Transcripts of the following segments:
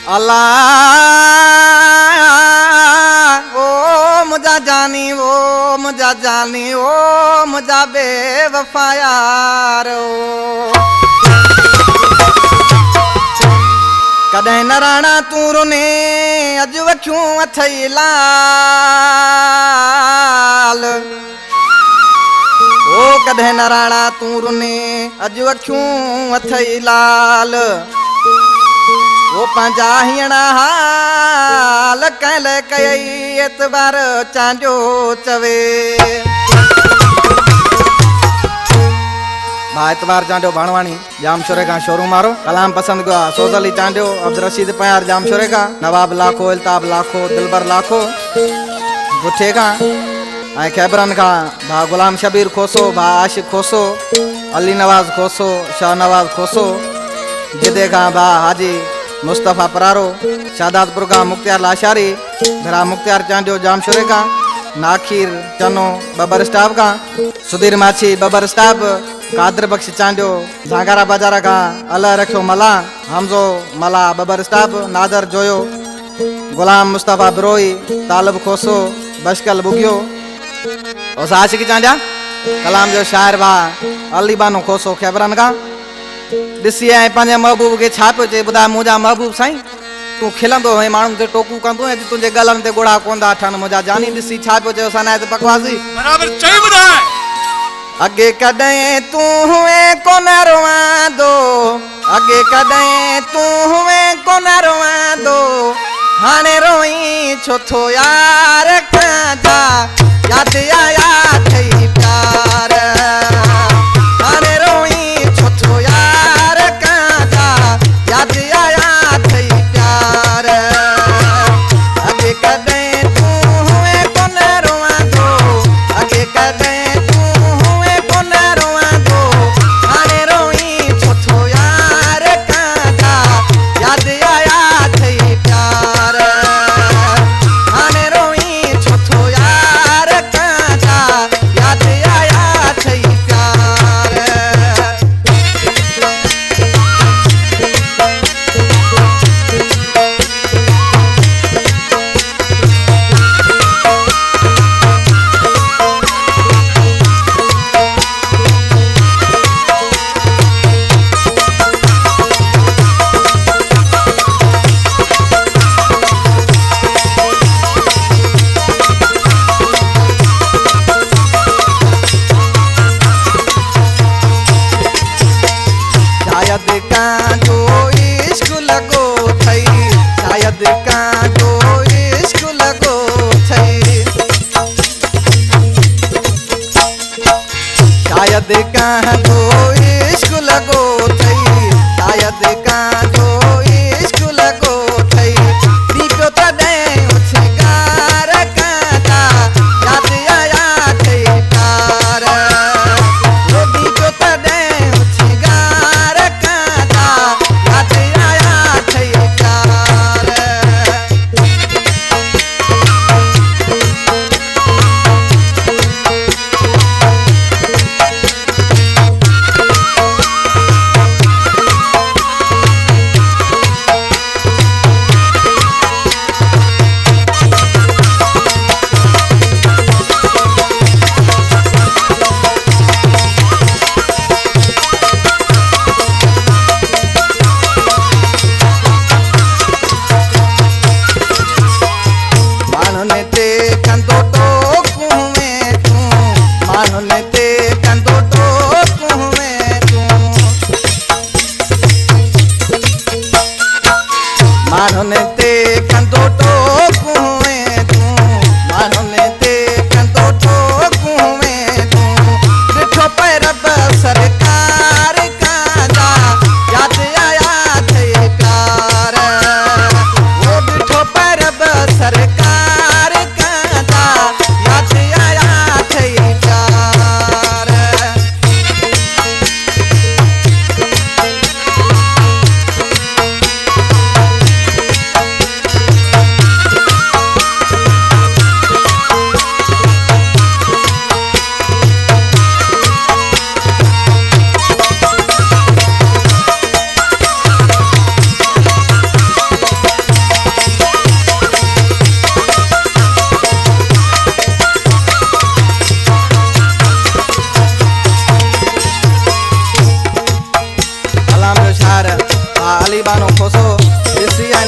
अल्लाह ओ मुझा जानी ओ मुझा जानी ओ मुझा बेवफा यार ओ कदें नराणा तू रुने अज वखियूं अथई लाल ओ कदें नराणा तू रुने अज वखियूं अथई लाल वो पंजा हीणा हाल कहल कई एतबार चांडियो चवे भा एतबार चांडियो भाणवाणी जाम शोरे का शोरूम मारो कलाम पसंद को सोजली चांडियो अब्दुल रशीद प्यार जाम शोरे का नवाब लाखो इल्ताब लाखो दिलबर लाखो गुठे का ऐं खैबरन का भा गुलाम शबीर खोसो भा आशिक खोसो अली नवाज खोसो शाह नवाज खोसो जिदे का भा हाजी मुस्तफ़ा परारो शादातपुर का मुख्तियार लाशारी मेरा मुख्तियार चांडियो जामशुरे का नाखीर चनो बबर स्टाफ का सुधीर माछी बबर स्टाफ कादर बख्श चांडियो झांगारा बाजारा का अल्लाह रखो मला हमजो मला बबर स्टाफ नादर जोयो गुलाम मुस्तफ़ा बिरोई तालब खोसो बशकल बुगियो और आशिकी चांडिया कलाम जो शायर बा अली बानो खोसो खैबरन का दिसी है पंहिंजे महबूब के छा पियो चए ॿुधाए मुंहिंजा महबूब साईं तूं खिलंदो है माण्हुनि ते टोकू कंदो ऐं तुंहिंजे गलनि ते ॻोड़ा कोंदा ठन मुंहिंजा जानी ॾिसी छा पियो चयो सनायत बकवासी बराबर चई ॿुधाए अॻे कॾहिं तूं हुए कोन रोआंदो अॻे कॾहिं तूं हुए कोन रोआंदो हाणे रोई छो थो यार कंदा यादि आया अथई प्यार हाणे रोई छो थो यार कंदा यादि आया अथई प्यार अॻे कॾहिं तूं हुए कोन रोआंदो अॻे कॾहिं तूं हुए कोन रोआंदो हाणे रोई छो थो यार कंदा यादि आया अथई प्यार हाणे रोई छो थो यार कंदा यादि आया अथई प्यार शायद कांजो इश्क लगो थई शायद कांजो इश्क लगो थई शायद कांजो इश्क लगो थई शायद कांजो इश्क लगो थई दीपियो तॾहिं उछगार कंदा यादि आया अथई प्यार ओ दीपियो तॾहिं उछगार कंदा यादि आया अथई प्यार मानुने ते कंदो टोकू में तूं मानुने ते कंदो टोकू में तूं मानुने ते कंदो टोकू में तूं मानुने ते कंदो टोकू में तूं ॾिठो पैरब सरकार कंदा यादि आया अथई प्यार ओ ॾिठो पैरब सरकार कंदा यादि आया अथई प्यार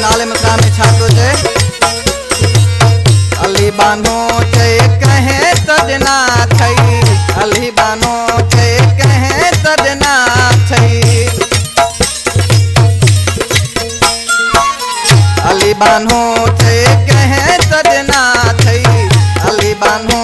नाले मसला में छातो जे अली बानो चे कहे तजना थई अली बानो चे कहे तजना थई अली बानो चे कहे तजना थई अली बानो